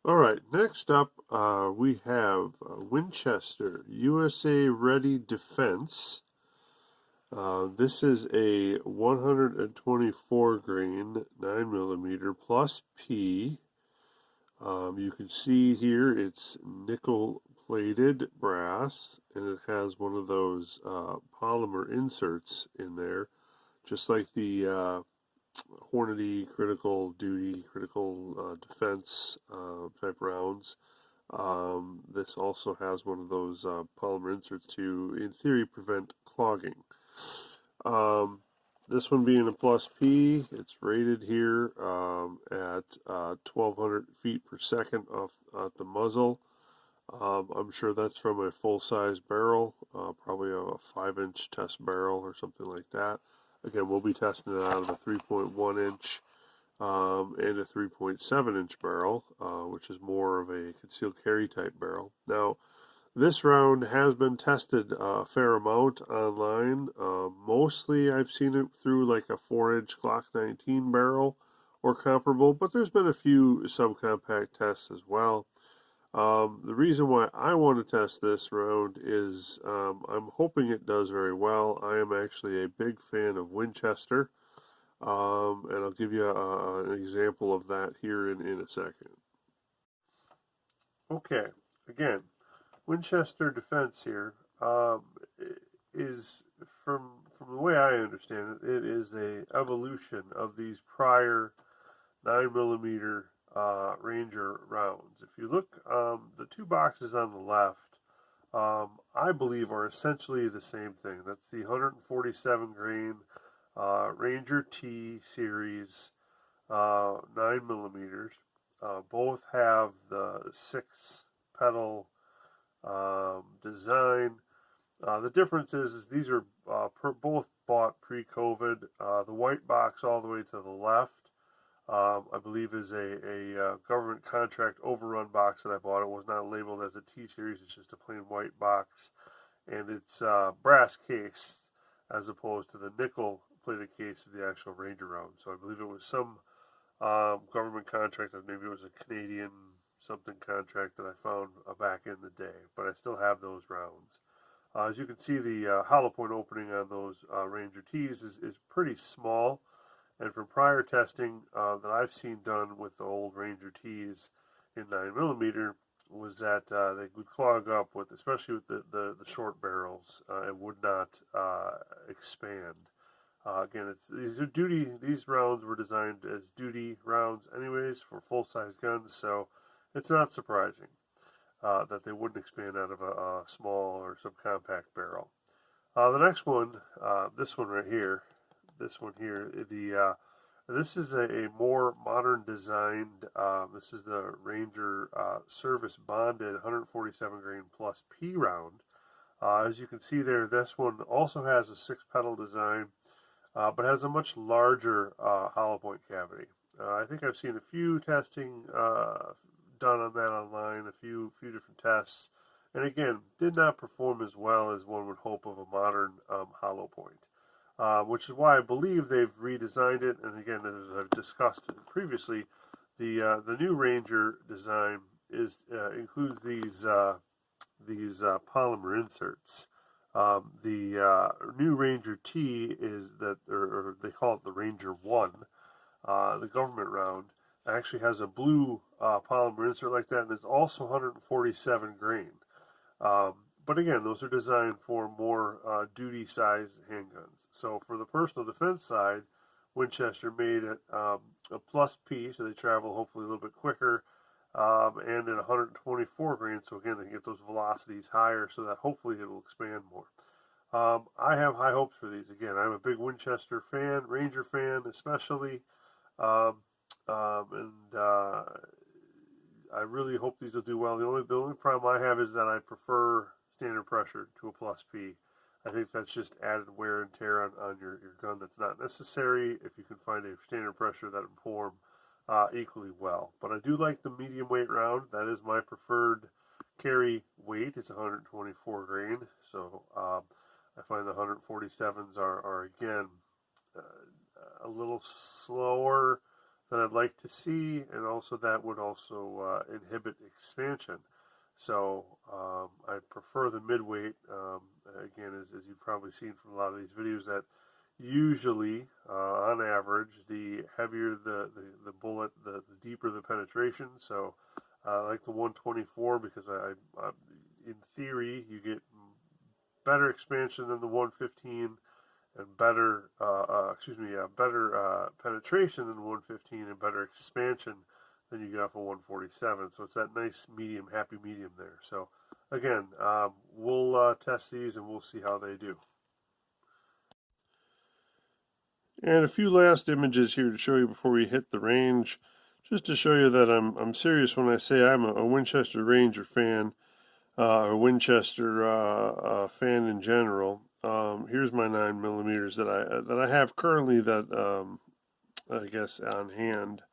All right, next up we have Winchester USA Ready Defense. This is a 124 grain 9 millimeter plus P. You can see here it's nickel plated brass, and it has one of those polymer inserts in there, just like the Hornady critical duty, critical defense type rounds. This also has one of those polymer inserts to, in theory, prevent clogging. Um, this one being a plus P, it's rated here at 1,200 feet per second off the muzzle. I'm sure that's from a full-size barrel, probably a 5-inch test barrel or something like that. Again, we'll be testing it out of a 3.1 inch and a 3.7 inch barrel, which is more of a concealed carry type barrel. Now, this round has been tested a fair amount online. Mostly I've seen it through like a 4-inch Glock 19 barrel or comparable, but there's been a few subcompact tests as well. The reason why I want to test this round is I'm hoping it does very well. I am actually a big fan of Winchester, and I'll give you an example of that here in a second. Okay, again, Winchester Defense here is, from the way I understand it, it is a evolution of these prior 9 millimeter Ranger rounds. If you look, the two boxes on the left, I believe are essentially the same thing. That's the 147 grain Ranger T series 9 millimeters. Both have the 6 pedal design. The difference is these are both bought pre-COVID. The white box all the way to the left, I believe, is a government contract overrun box that I bought. It was not labeled as a T series. It's just a plain white box, and it's brass case as opposed to the nickel plated case of the actual Ranger round. So I believe it was some government contract, or maybe it was a Canadian something contract that I found back in the day, but I still have those rounds. As you can see, the hollow point opening on those Ranger Ts is pretty small, and from prior testing that I've seen done with the old Ranger Ts in 9 millimeter was that they would clog up with, especially with the short barrels, and would not expand. Again, these rounds were designed as duty rounds anyways for full-size guns, so it's not surprising that they wouldn't expand out of a small or subcompact barrel. The next one, this one right here, this is a more modern designed. This is the Ranger Service Bonded 147 grain plus P round. As you can see there, this one also has a 6 pedal design, but has a much larger hollow point cavity. I think I've seen a few testing done on that online, a few different tests, and again, did not perform as well as one would hope of a modern hollow point, which is why I believe they've redesigned it. And again, as I've discussed previously, the new Ranger design includes these polymer inserts. The new Ranger T is that, or they call it the Ranger 1, the government round, actually has a blue polymer insert like that, and is also 147 grain. But again, those are designed for more duty size handguns. So for the personal defense side, Winchester made it a plus P, so they travel hopefully a little bit quicker, and in 124 grain, so again, they can get those velocities higher, so that hopefully it will expand more. I have high hopes for these. Again, I'm a big Winchester fan, Ranger fan especially, um, and I really hope these will do well. The only problem I have is that I prefer standard pressure to a plus P. I think that's just added wear and tear on your gun that's not necessary if you can find a standard pressure that would perform equally well. But I do like the medium weight round. That is my preferred carry weight. It's 124 grain. So I find the 147s are again, a little slower that I'd like to see, and also that would also inhibit expansion. So I prefer the midweight. Again, as you've probably seen from a lot of these videos, that usually, on average, the heavier the bullet, the deeper the penetration. So I like the 124 because in theory, you get better expansion than the 115 and better, better penetration than the 115 and better expansion than you get off a 147. So it's that nice medium, happy medium there. So again, we'll test these and we'll see how they do. And a few last images here to show you before we hit the range, just to show you that I'm serious when I say I'm a Winchester Ranger fan, or Winchester fan in general. Here's my 9mm that I have currently, that I guess on hand.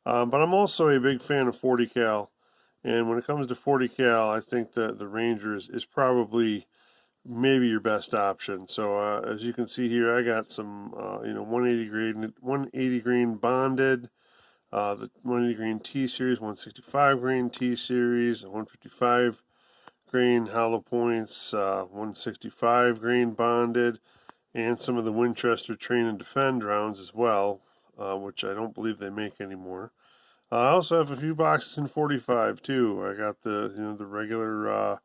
But I'm also a big fan of 40 cal, and when it comes to 40 cal, I think that the Ranger is probably maybe your best option. So as you can see here, I got some 180 grain bonded, the 180 grain T series, 165 grain T series, 155 grain hollow points, 165 grain bonded, and some of the Winchester Train and Defend rounds as well, which I don't believe they make anymore. I also have a few boxes in 45 too. I got the regular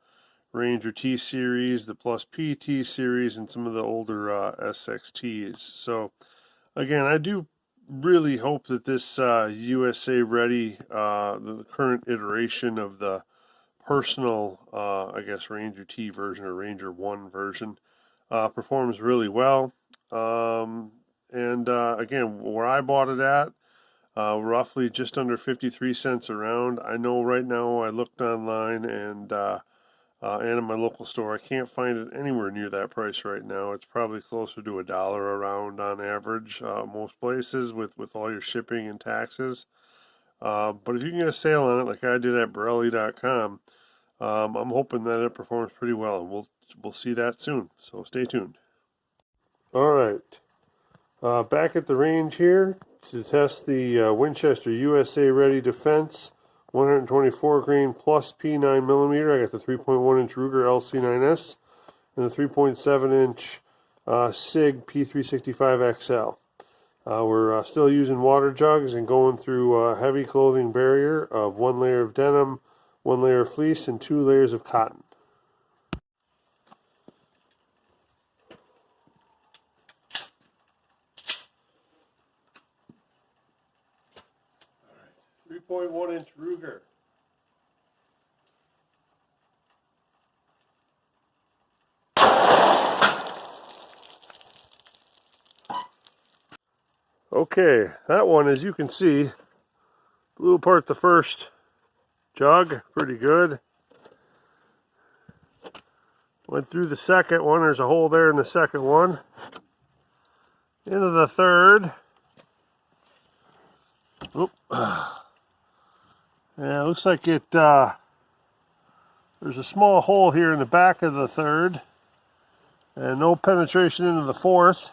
Ranger T series, the Plus P T series, and some of the older SXTs. So again, I do really hope that this USA Ready, the current iteration of the personal, I guess, Ranger T version or Ranger 1 version, performs really well. Again, where I bought it at, roughly just under 53 cents a round. I know right now I looked online and in my local store, I can't find it anywhere near that price right now. It's probably closer to $1 a round on average, most places, with all your shipping and taxes. But if you can get a sale on it, like I did at Borelli.com, I'm hoping that it performs pretty well, and we'll see that soon. So stay tuned. All right, back at the range here to test the Winchester USA Ready Defense 124 grain plus P9mm. I got the 3.1 inch Ruger LC9S and the 3.7 inch SIG P365XL. We're still using water jugs and going through a heavy clothing barrier of 1 layer of denim, 1 layer of fleece, and 2 layers of cotton. 3.1 inch Ruger. Okay, that one, as you can see, blew apart the first jug pretty good. Went through the second one. There's a hole there in the second one. Into the third. Oop. Yeah, it looks like it, there's a small hole here in the back of the third, and no penetration into the fourth,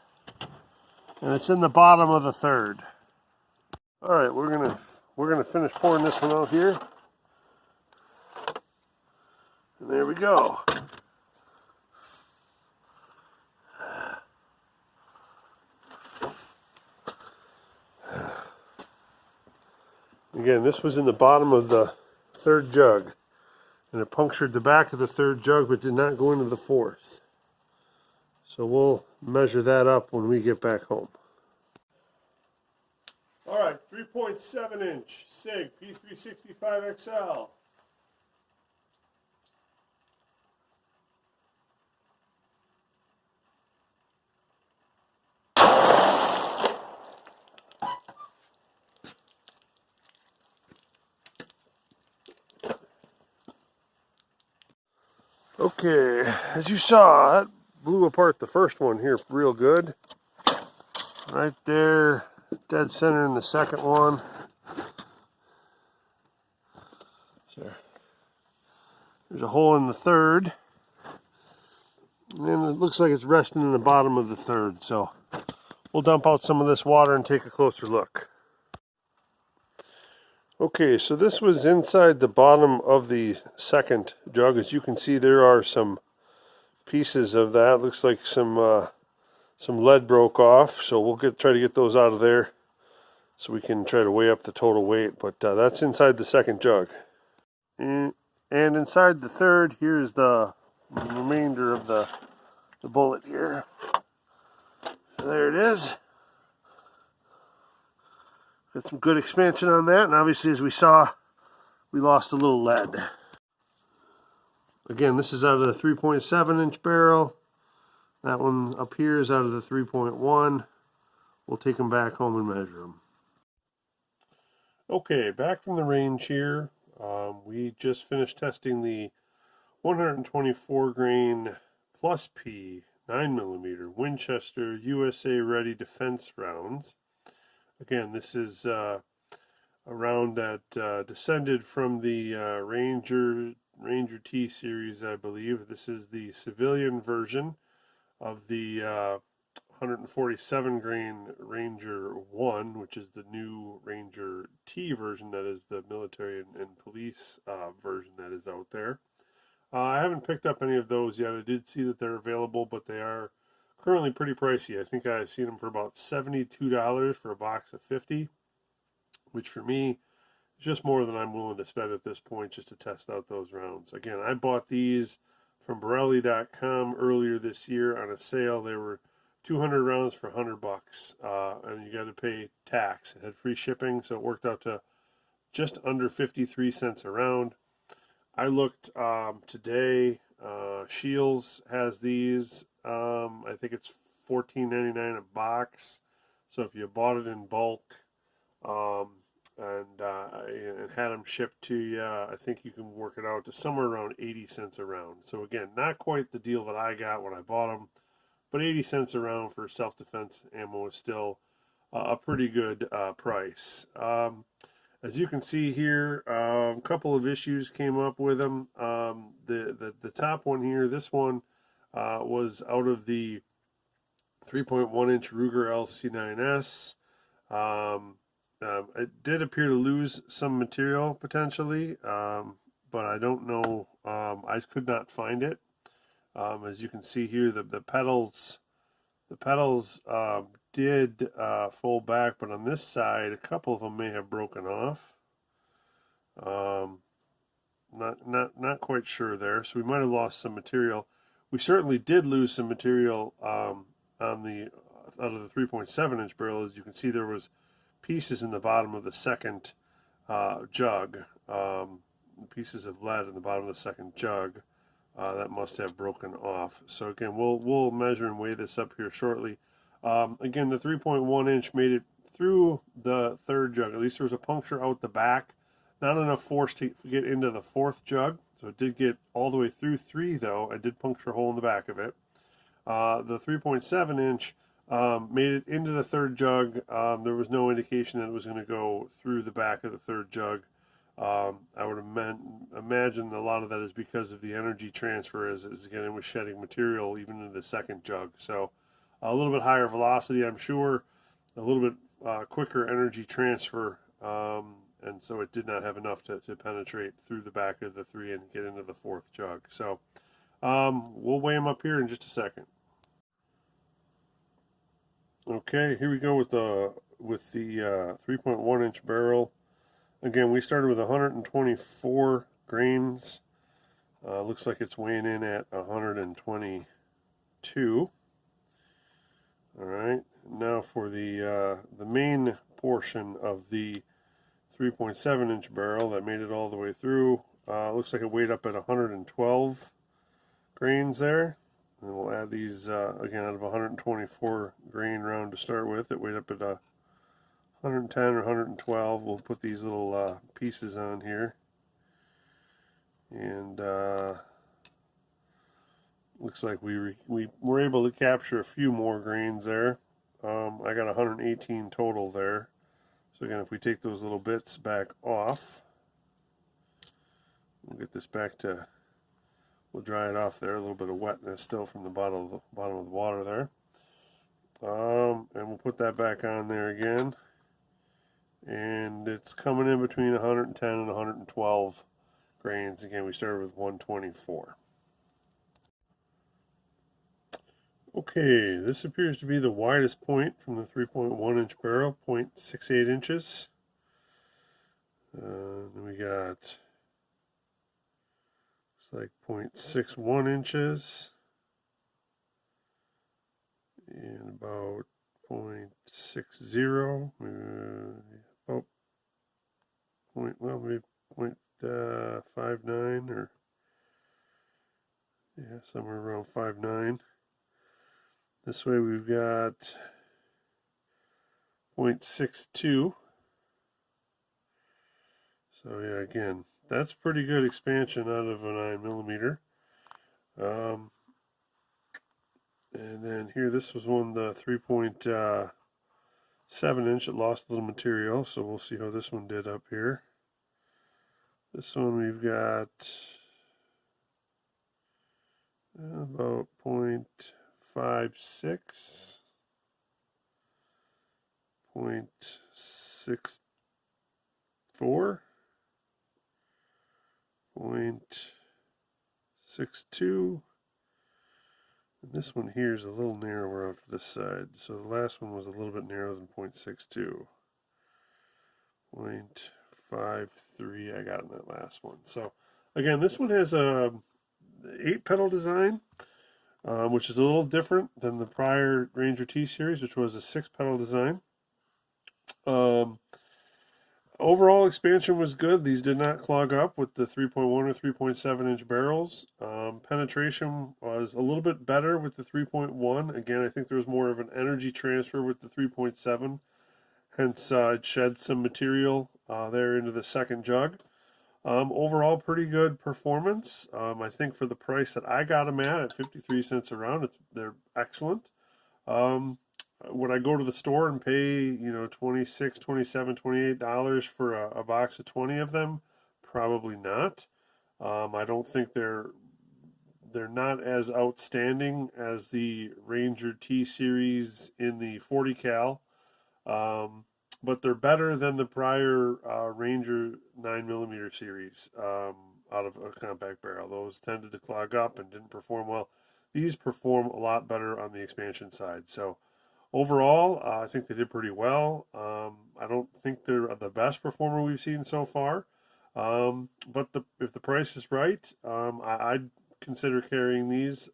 and it's in the bottom of the third. All right, we're gonna finish pouring this one out here, and there we go. Again, this was in the bottom of the third jug, and it punctured the back of the third jug but did not go into the fourth. So we'll measure that up when we get back home. All right, 3.7 inch SIG P365XL. Okay, as you saw, that blew apart the first one here real good. Right there, dead center in the second one. So there's a hole in the third. And then it looks like it's resting in the bottom of the third. So we'll dump out some of this water and take a closer look. Okay, so this was inside the bottom of the second jug. As you can see, there are some pieces of that. Looks like some lead broke off, so we'll try to get those out of there so we can try to weigh up the total weight. But that's inside the second jug. And inside the third, here's the remainder of the bullet here. So there it is. Got some good expansion on that, and obviously, as we saw, we lost a little lead. Again, this is out of the 3.7-inch barrel. That one up here is out of the 3.1. We'll take them back home and measure them. Okay, back from the range here. We just finished testing the 124 grain plus P 9mm Winchester USA Ready Defense rounds. Again, this is a round that descended from the Ranger T series, I believe. This is the civilian version of the 147 grain Ranger 1, which is the new Ranger T version, that is the military and police version that is out there. I haven't picked up any of those yet. I did see that they're available, but they are currently pretty pricey. I think I've seen them for about $72 for a box of 50, which for me is just more than I'm willing to spend at this point just to test out those rounds. Again, I bought these from Borelli.com earlier this year on a sale. They were 200 rounds for $100, and you got to pay tax. It had free shipping, so it worked out to just under 53 cents a round. I looked today. Shields has these. I think it's $14.99 a box. So if you bought it in bulk and had them shipped to you, I think you can work it out to somewhere around 80 cents a round. So again, not quite the deal that I got when I bought them, but 80 cents a round for self-defense ammo is still a pretty good price. As you can see here, a couple of issues came up with them. The top one here, this one was out of the 3.1-inch Ruger LC9S. It did appear to lose some material potentially, but I don't know. I could not find it. As you can see here, the pedals did fold back, but on this side, a couple of them may have broken off. Not quite sure there. So we might have lost some material. We certainly did lose some material on the out of the 3.7-inch barrel. As you can see, there was pieces in the bottom of the second jug, pieces of lead in the bottom of the second jug that must have broken off. So again, we'll measure and weigh this up here shortly. Again, the 3.1-inch made it through the third jug. At least there was a puncture out the back. Not enough force to get into the fourth jug. So it did get all the way through 3, though. I did puncture a hole in the back of it. The 3.7-inch made it into the third jug. There was no indication that it was going to go through the back of the third jug. I would imagine a lot of that is because of the energy transfer as again, it was shedding material even in the second jug. So a little bit higher velocity, I'm sure, a little bit quicker energy transfer, and so it did not have enough to penetrate through the back of the 3 and get into the fourth jug. So we'll weigh them up here in just a second. Okay, here we go with the 3.1-inch barrel. Again, we started with 124 grains. Looks like it's weighing in at 122. All right. Now for the main portion of the 3.7-inch barrel that made it all the way through. Looks like it weighed up at 112 grains there. And we'll add these again out of 124 grain round to start with. It weighed up at 110 or 112. We'll put these little pieces on here, and looks like we were able to capture a few more grains there. I got 118 total there. So again, if we take those little bits back off, we'll get this back to. We'll dry it off there. A little bit of wetness still from the bottom of the water there, and we'll put that back on there again. and it's coming in between 110 and 112 grains. Again, we started with 124. Okay, this appears to be the widest point from the 3.1 inch barrel, 0.68 inches. Then we got, looks like 0.61 inches and about 0.60, about maybe 0.59 or yeah, somewhere around 5.9. This way we've got 0.62. So yeah, again, that's pretty good expansion out of a 9mm. And then here, this was one, the 3.7 inch. It lost a little material, so we'll see how this one did up here. This one we've got about 0.56, 0.64, 0.62, and this one here is a little narrower off to this side. So the last one was a little bit narrower than 0.62. 0.53 I got in that last one. So again, this one has a 8-pedal design, which is a little different than the prior Ranger T series, which was a 6-pedal design. Overall expansion was good. These did not clog up with the 3.1 or 3.7 inch barrels. Penetration was a little bit better with the 3.1. Again, I think there was more of an energy transfer with the 3.7. Hence, it shed some material there into the second jug. Overall, pretty good performance. I think for the price that I got them at 53 cents a round, they're excellent. Would I go to the store and pay, $26, $27, $28 for a box of 20 of them? Probably not. I don't think they're not as outstanding as the Ranger T series in the 40 cal, but they're better than the prior Ranger 9mm series out of a compact barrel. Those tended to clog up and didn't perform well. These perform a lot better on the expansion side. So overall, I think they did pretty well. I don't think they're the best performer we've seen so far, but if the price is right, I'd consider carrying these,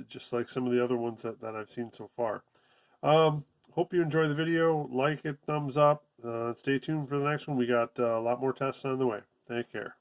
just like some of the other ones that I've seen so far. Hope you enjoy the video. Like it, thumbs up. Stay tuned for the next one. We got a lot more tests on the way. Take care.